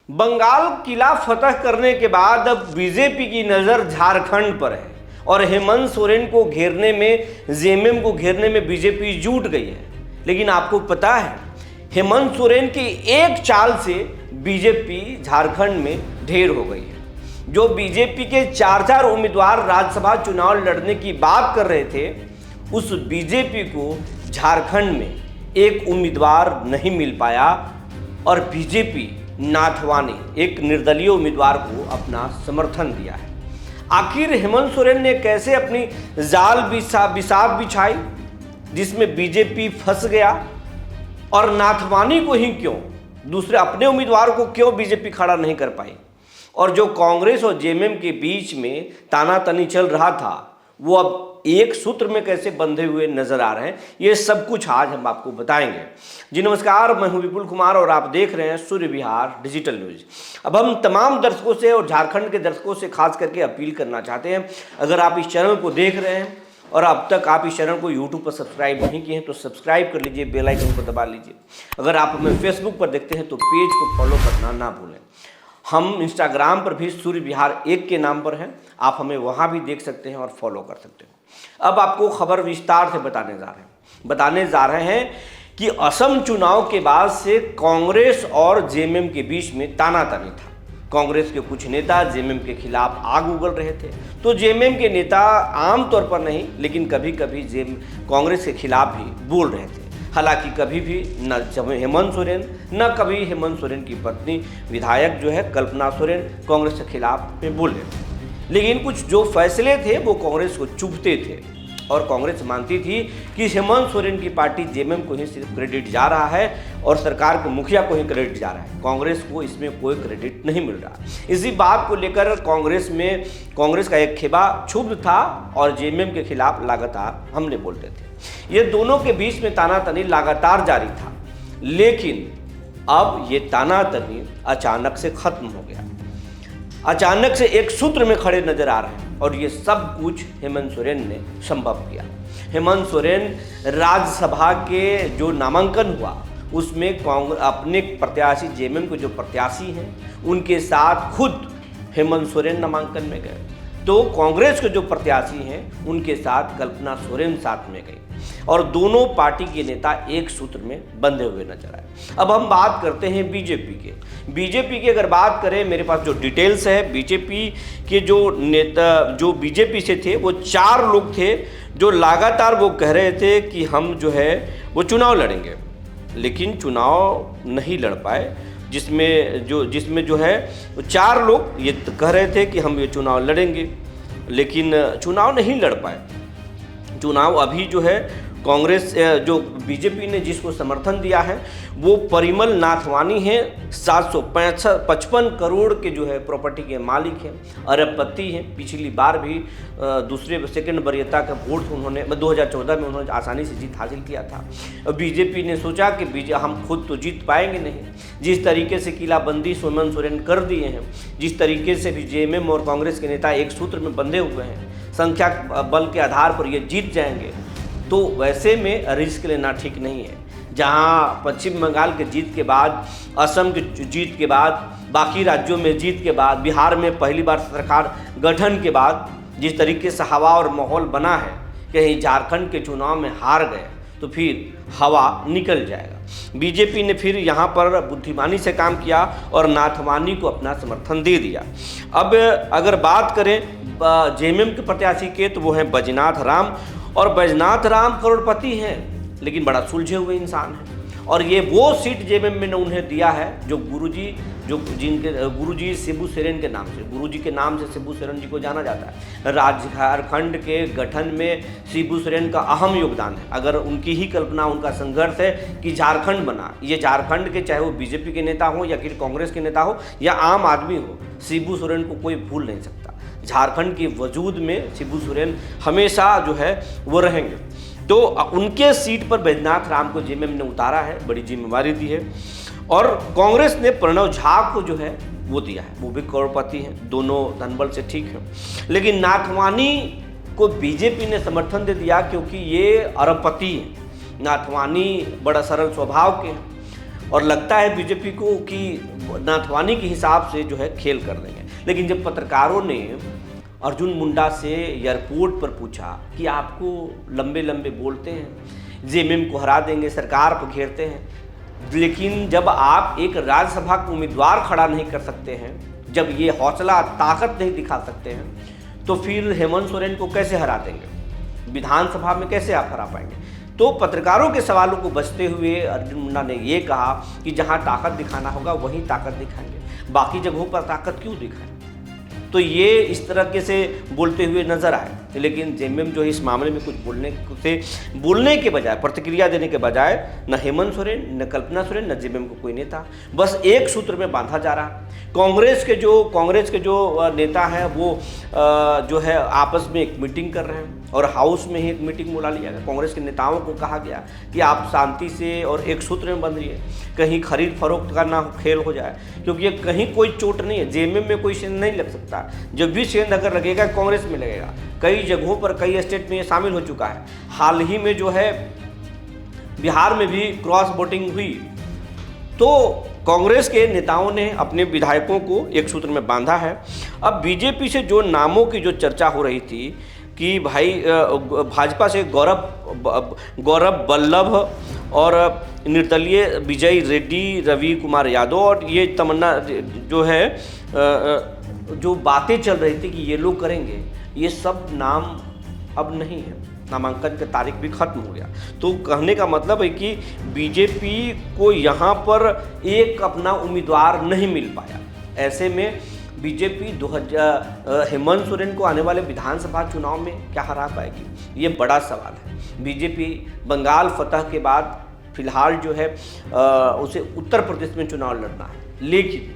बंगाल किला फतह करने के बाद अब बीजेपी की नज़र झारखंड पर है और हेमंत सोरेन को घेरने में, जेएमएम को घेरने में बीजेपी जुट गई है। लेकिन आपको पता है, हेमंत सोरेन की एक चाल से बीजेपी झारखंड में ढेर हो गई है। जो बीजेपी के 4 उम्मीदवार राज्यसभा चुनाव लड़ने की बात कर रहे थे, उस बीजेपी को झारखंड में एक उम्मीदवार नहीं मिल पाया और बीजेपी नाथवानी, एक निर्दलीय उम्मीदवार को अपना समर्थन दिया है। आखिर हेमंत सोरेन ने कैसे अपनी जाल बिसात बिछाई जिसमें बीजेपी फंस गया, और नाथवानी को ही क्यों, दूसरे अपने उम्मीदवार को क्यों बीजेपी खड़ा नहीं कर पाई, और जो कांग्रेस और जेएमएम के बीच में तानातनी चल रहा था वो अब एक सूत्र में कैसे बंधे हुए नजर आ रहे हैं, ये सब कुछ आज हम आपको बताएंगे। जी नमस्कार, मैं हूं विपुल कुमार और आप देख रहे हैं सूर्य विहार डिजिटल न्यूज। अब हम तमाम दर्शकों से और झारखंड के दर्शकों से खास करके अपील करना चाहते हैं, अगर आप इस चैनल को देख रहे हैं और अब तक आप इस चैनल को यूट्यूब पर सब्सक्राइब नहीं किए हैं तो सब्सक्राइब कर लीजिए, बेल आइकन को दबा लीजिए। अगर आप हमें फेसबुक पर देखते हैं तो पेज को फॉलो करना ना भूलें। हम इंस्टाग्राम पर भी सूर्य विहार 1 के नाम पर हैं, आप हमें वहाँ भी देख सकते हैं और फॉलो कर सकते हैं। अब आपको खबर विस्तार से बताने जा रहे हैं कि असम चुनाव के बाद से कांग्रेस और जेएमएम के बीच में तानातनी था। कांग्रेस के कुछ नेता जेएमएम के खिलाफ आग उगल रहे थे, तो जेएमएम के नेता आमतौर पर नहीं लेकिन कभी कभी कांग्रेस के खिलाफ भी बोल रहे थे। हालांकि कभी भी न हेमंत सोरेन न कभी हेमंत सोरेन की पत्नी विधायक जो है कल्पना सोरेन कांग्रेस के खिलाफ में बोले, लेकिन कुछ जो फैसले थे वो कांग्रेस को चुभते थे और कांग्रेस मानती थी कि हेमंत सोरेन की पार्टी जेएमएम को ही सिर्फ क्रेडिट जा रहा है और सरकार के मुखिया को ही क्रेडिट जा रहा है, कांग्रेस को इसमें कोई क्रेडिट नहीं मिल रहा। इसी बात को लेकर कांग्रेस का एक खेबा क्षुब्ध था और जेएमएम के खिलाफ लगातार हमले बोलते थे। ये दोनों के बीच में तानातनी लगातार जारी था, लेकिन अब ये तानातनी अचानक से खत्म हो गया, अचानक से एक सूत्र में खड़े नजर आ रहे हैं और ये सब कुछ हेमंत सोरेन ने संभव किया। हेमंत सोरेन राज्यसभा के जो नामांकन हुआ उसमें अपने प्रत्याशी जेएमएम के जो प्रत्याशी हैं उनके साथ खुद हेमंत सोरेन नामांकन में गए, तो कांग्रेस के जो प्रत्याशी हैं उनके साथ कल्पना सोरेन साथ में गई और दोनों पार्टी के नेता एक सूत्र में बंधे हुए नजर आए। अब हम बात करते हैं बीजेपी की अगर बात करें, मेरे पास जो डिटेल्स है बीजेपी के जो नेता जो बीजेपी से थे वो 4 लोग थे जो लगातार वो कह रहे थे कि हम जो है वो चुनाव लड़ेंगे, लेकिन चुनाव नहीं लड़ पाए, जिसमें जो है 4 लोग ये कह रहे थे कि हम ये चुनाव लड़ेंगे लेकिन चुनाव नहीं लड़ पाए। चुनाव अभी जो है कांग्रेस जो बीजेपी ने जिसको समर्थन दिया है वो परिमल नाथवानी हैं, 755 करोड़ के जो है प्रॉपर्टी के मालिक हैं, अरबपति हैं। पिछली बार भी सेकंड वरीयता का वोट उन्होंने 2014 में उन्होंने आसानी से जीत हासिल किया था। बीजेपी ने सोचा कि हम खुद तो जीत पाएंगे नहीं, जिस तरीके से किलाबंदी हेमंत सोरेन कर दिए हैं, जिस तरीके से भी जेएमएम और कांग्रेस के नेता एक सूत्र में बंधे हुए हैं, संख्या बल के आधार पर ये जीत जाएंगे, तो वैसे में रिस्क लेना ठीक नहीं है। जहां पश्चिम बंगाल के जीत के बाद, असम के जीत के बाद, बाकी राज्यों में जीत के बाद, बिहार में पहली बार सरकार गठन के बाद जिस तरीके से हवा और माहौल बना है, कहीं झारखंड के चुनाव में हार गए तो फिर हवा निकल जाएगा। बीजेपी ने फिर यहाँ पर बुद्धिमानी से काम किया और नाथवानी को अपना समर्थन दे दिया। अब अगर बात करें जेएमएम के प्रत्याशी के, तो वो हैं बैजनाथ राम, और बैजनाथ राम करोड़पति हैं लेकिन बड़ा सुलझे हुए इंसान हैं, और ये वो सीट जेएमएम में उन्हें दिया है जो गुरुजी शिबू सोरेन के नाम से, गुरुजी के नाम से शिबू सोरेन जी को जाना जाता है। झारखंड के गठन में शिबू सोरेन का अहम योगदान है। अगर उनकी ही कल्पना, उनका संघर्ष है कि झारखंड बना, ये झारखंड के चाहे वो बीजेपी के नेता हो या फिर कांग्रेस के नेता हो या आम आदमी हो, शिबू सोरेन को कोई भूल नहीं सकता। झारखंड के वजूद में शिबू सोरेन हमेशा जो है वो रहेंगे, तो उनके सीट पर बैजनाथ राम को जेएमएम ने उतारा है, बड़ी जिम्मेवारी दी है। और कांग्रेस ने प्रणव झा को जो है वो दिया है, वो भी करोड़पति हैं, दोनों धनबल से ठीक है, लेकिन नाथवानी को बीजेपी ने समर्थन दे दिया क्योंकि ये अरबपति हैं। नाथवानी बड़ा सरल स्वभाव के हैं और लगता है बीजेपी को कि नाथवानी के हिसाब से जो है खेल कर देंगे। लेकिन जब पत्रकारों ने अर्जुन मुंडा से एयरपोर्ट पर पूछा कि आपको लंबे लंबे बोलते हैं, जेएमएम को हरा देंगे, सरकार को घेरते हैं, लेकिन जब आप एक राज्यसभा का उम्मीदवार खड़ा नहीं कर सकते हैं, जब ये हौसला ताकत नहीं दिखा सकते हैं, तो फिर हेमंत सोरेन को कैसे हरा देंगे, विधानसभा में कैसे आप हरा पाएंगे। तो पत्रकारों के सवालों को बचते हुए अर्जुन मुंडा ने ये कहा कि जहां ताकत दिखाना होगा वहीं ताकत दिखाएंगे, बाकी जगहों पर ताकत क्यों दिखाएं। तो ये इस तरह से बोलते हुए नजर आए। लेकिन जेएमएम जो है इस मामले में कुछ बोलने के बजाय, प्रतिक्रिया देने के बजाय, न हेमंत सोरेन, न कल्पना सोरेन, न जेएमएम को कोई नेता, बस एक सूत्र में बांधा जा रहा है। कांग्रेस के जो नेता हैं वो जो है आपस में एक मीटिंग कर रहे हैं और हाउस में ही एक मीटिंग बुला लिया गया। कांग्रेस के नेताओं को कहा गया कि आप शांति से और एक सूत्र में बंधिए, कहीं खरीद फरोख्त का ना खेल हो जाए, क्योंकि ये कहीं कोई चोट नहीं है। जेएमएम में कोई सेंध नहीं लग सकता, जब भी सेंध अगर लगेगा कांग्रेस में लगेगा। कई जगहों पर, कई स्टेट में ये शामिल हो चुका है। हाल ही में जो है बिहार में भी क्रॉस वोटिंग हुई, तो कांग्रेस के नेताओं ने अपने विधायकों को एक सूत्र में बांधा है। अब बीजेपी से जो नामों की जो चर्चा हो रही थी कि भाई भाजपा से गौरव वल्लभ और निर्दलीय विजय रेड्डी, रवि कुमार यादव, और ये तमन्ना जो है जो बातें चल रही थी कि ये लोग करेंगे, ये सब नाम अब नहीं है, नामांकन का तारीख भी खत्म हो गया। तो कहने का मतलब है कि बीजेपी को यहाँ पर एक अपना उम्मीदवार नहीं मिल पाया। ऐसे में बीजेपी हेमंत सोरेन को आने वाले विधानसभा चुनाव में क्या हरा पाएगी, ये बड़ा सवाल है। बीजेपी बंगाल फतह के बाद फिलहाल जो है उसे उत्तर प्रदेश में चुनाव लड़ना है, लेकिन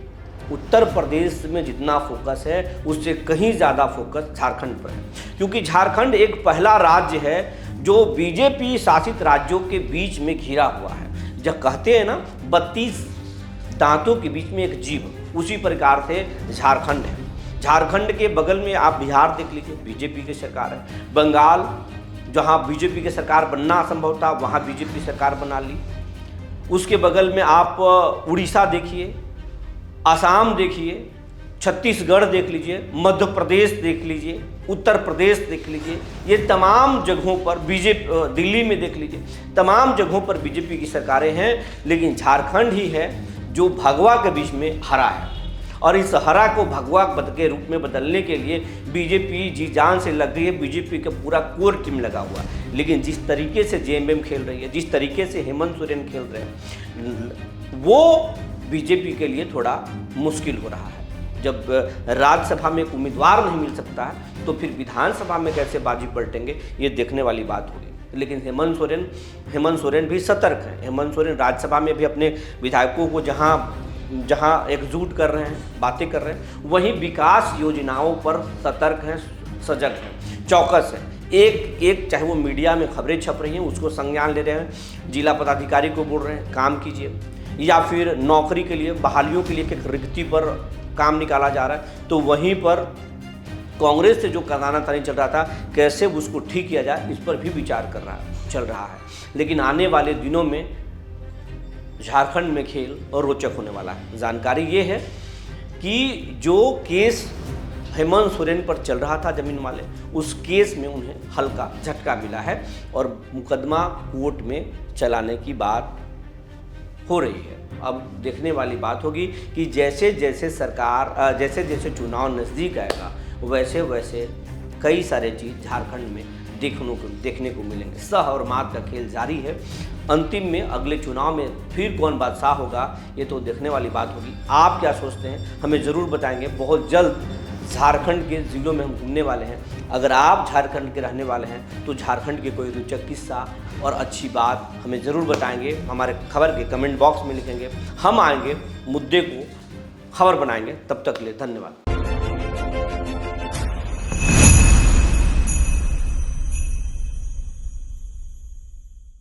उत्तर प्रदेश में जितना फोकस है उससे कहीं ज़्यादा फोकस झारखंड पर है, क्योंकि झारखंड एक पहला राज्य है जो बीजेपी शासित राज्यों के बीच में घिरा हुआ है। जब कहते हैं ना 32 दांतों के बीच में एक जीभ, उसी प्रकार से झारखंड है। झारखंड के बगल में आप बिहार देख लीजिए, बीजेपी की सरकार है। बंगाल, जहां बीजेपी की सरकार बनना असंभव था, वहां बीजेपी सरकार बना ली। उसके बगल में आप उड़ीसा देखिए, आसाम देखिए, छत्तीसगढ़ देख लीजिए, मध्य प्रदेश देख लीजिए, उत्तर प्रदेश देख लीजिए, ये तमाम जगहों पर बीजेपी, दिल्ली में देख लीजिए, तमाम जगहों पर बीजेपी की सरकारें हैं। लेकिन झारखंड ही है जो भगवा के बीच में हरा है, और इस हरा को भगवा के रूप में बदलने के लिए बीजेपी जी जान से लग गई है। बीजेपी का पूरा कोर टीम लगा हुआ है। लेकिन जिस तरीके से जेएमएम खेल रही है, जिस तरीके से हेमंत सोरेन खेल रहे हैं, वो बीजेपी के लिए थोड़ा मुश्किल हो रहा है। जब राज्यसभा में एक उम्मीदवार नहीं मिल सकता है तो फिर विधानसभा में कैसे बाजी पलटेंगे, ये देखने वाली बात होगी। लेकिन हेमंत सोरेन भी सतर्क हैं। हेमंत सोरेन राज्यसभा में भी अपने विधायकों को जहां एकजुट कर रहे हैं, बातें कर रहे हैं, वहीं विकास योजनाओं पर सतर्क हैं, सजग हैं, चौकस हैं। एक चाहे वो मीडिया में खबरें छप रही हैं उसको संज्ञान ले रहे हैं, जिला पदाधिकारी को बोल रहे हैं काम कीजिए, या फिर नौकरी के लिए, बहालियों के लिए एक रिक्ति पर काम निकाला जा रहा है, तो वहीं पर कांग्रेस से जो तानातानी चल रहा था कैसे उसको ठीक किया जाए, इस पर भी विचार चल रहा है। लेकिन आने वाले दिनों में झारखंड में खेल और रोचक होने वाला है। जानकारी ये है कि जो केस हेमंत सोरेन पर चल रहा था जमीन वाले, उस केस में उन्हें हल्का झटका मिला है और मुकदमा कोर्ट में चलाने की बात हो रही है। अब देखने वाली बात होगी कि जैसे जैसे चुनाव नज़दीक आएगा वैसे वैसे कई सारे चीज़ झारखंड में देखने को मिलेंगे। सह और मात का खेल जारी है। अंतिम में अगले चुनाव में फिर कौन बादशाह होगा, ये तो देखने वाली बात होगी। आप क्या सोचते हैं हमें ज़रूर बताएंगे। बहुत जल्द झारखंड के ज़िलों में हम घूमने वाले हैं। अगर आप झारखंड के रहने वाले हैं तो झारखंड के कोई रोचक किस्सा और अच्छी बात हमें ज़रूर बताएंगे। हमारे खबर के कमेंट बॉक्स में लिखेंगे, हम आएंगे, मुद्दे को खबर बनाएंगे। तब तक के लिए धन्यवाद।